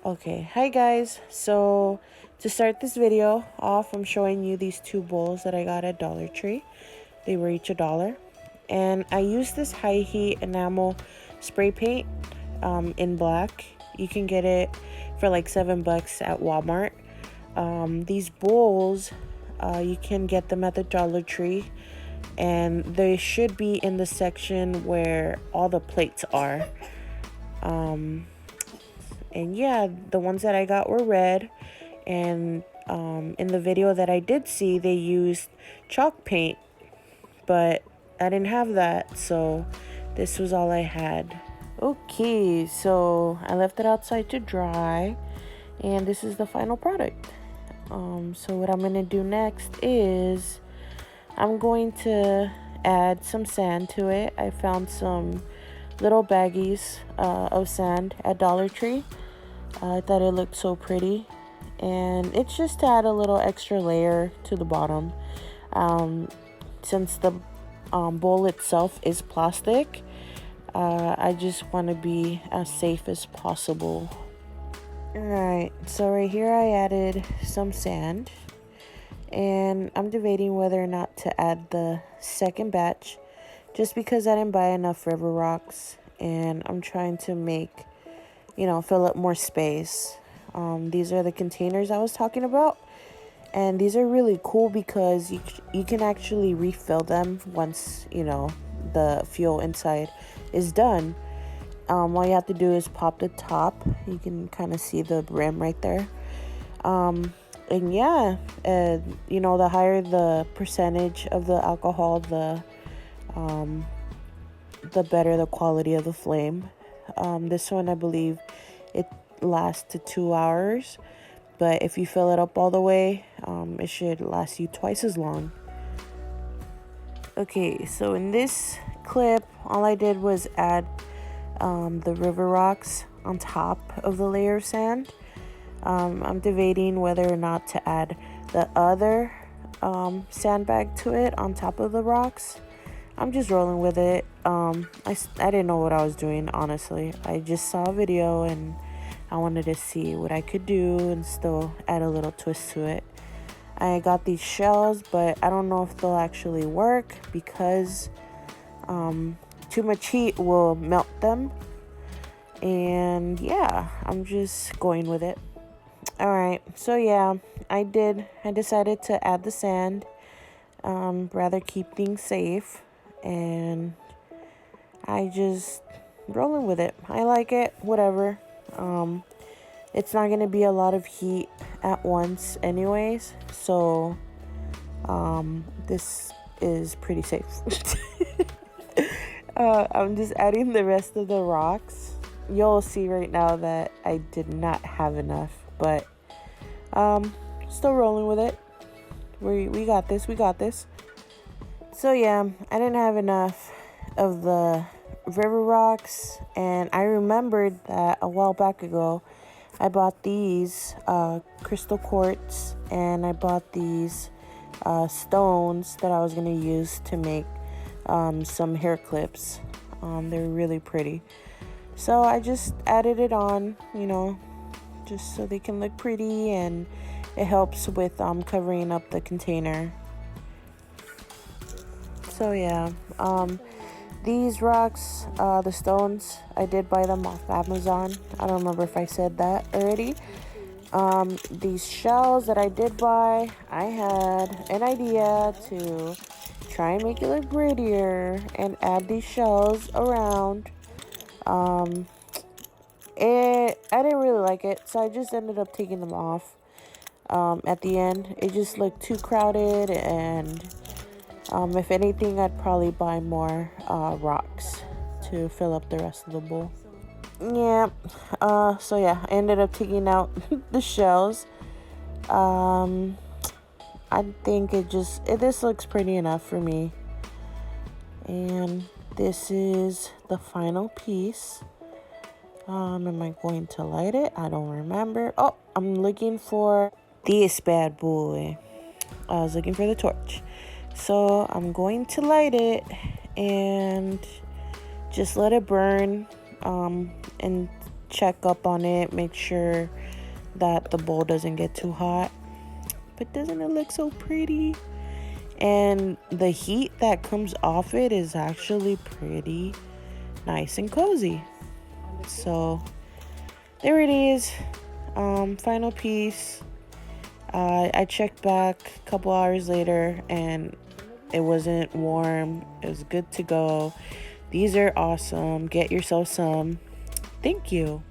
Okay, hi guys. So to start this video off, I'm showing you these two bowls that I got at Dollar Tree. They were each $1, and I used this high heat enamel spray paint in black. You can get it for like $7 at Walmart. These bowls, you can get them at the Dollar Tree, and they should be in the section where all the plates are. And yeah, the ones that I got were red, and in the video that I did see, they used chalk paint, but I didn't have that, so this was all I had. Okay, so I left it outside to dry, and this is the final product. So what I'm gonna do next is I'm going to add some sand to it. I found some little baggies of sand at Dollar Tree. I thought it looked so pretty, and it's just to add a little extra layer to the bottom. Since the bowl itself is plastic, I just want to be as safe as possible. Alright, so right here I added some sand, and I'm debating whether or not to add the second batch, just because I didn't buy enough river rocks, and I'm trying to make, fill up more space. These are the containers I was talking about, and these are really cool because you can actually refill them once the fuel inside is done. All you have to do is pop the top. You can kind of see the rim right there. And yeah, the higher the percentage of the alcohol, the better the quality of the flame. This one, I believe, it lasts to 2 hours, but if you fill it up all the way, it should last you twice as long. Okay, so in this clip, all I did was add the river rocks on top of the layer of sand. I'm debating whether or not to add the other sandbag to it on top of the rocks. I'm just rolling with it. I didn't know what I was doing, honestly. I just saw a video and I wanted to see what I could do and still add a little twist to it. I got these shells, but I don't know if they'll actually work because too much heat will melt them. And yeah, I'm just going with it. Alright, so yeah, I decided to add the sand, rather keep things safe, and I just rolling with it. I like it, whatever. It's not going to be a lot of heat at once anyways, so this is pretty safe. I'm just adding the rest of the rocks. You'll see right now that I did not have enough, but still rolling with it. We got this. So yeah, I didn't have enough of the river rocks, and I remembered that a while back ago I bought these crystal quartz, and I bought these stones that I was going to use to make some hair clips. They're really pretty, so I just added it on, just so they can look pretty, and it helps with covering up the container. So yeah, these rocks, the stones, I did buy them off Amazon. I don't remember if I said that already. These shells that I did buy, I had an idea to try and make it look prettier and add these shells around. I didn't really like it, so I just ended up taking them off. At the end, it just looked too crowded, and if anything, I'd probably buy more rocks to fill up the rest of the bowl. Yeah, so yeah, I ended up taking out the shells. I think this looks pretty enough for me. And this is the final piece. Am I going to light it? I don't remember. Oh, I'm looking for this bad boy. I was looking for the torch. So I'm going to light it and just let it burn and check up on it, make sure that the bowl doesn't get too hot. But doesn't it look so pretty? And the heat that comes off it is actually pretty nice and cozy. So there it is. Final piece. I checked back a couple hours later and it wasn't warm. It was good to go. These are awesome. Get yourself some. Thank you.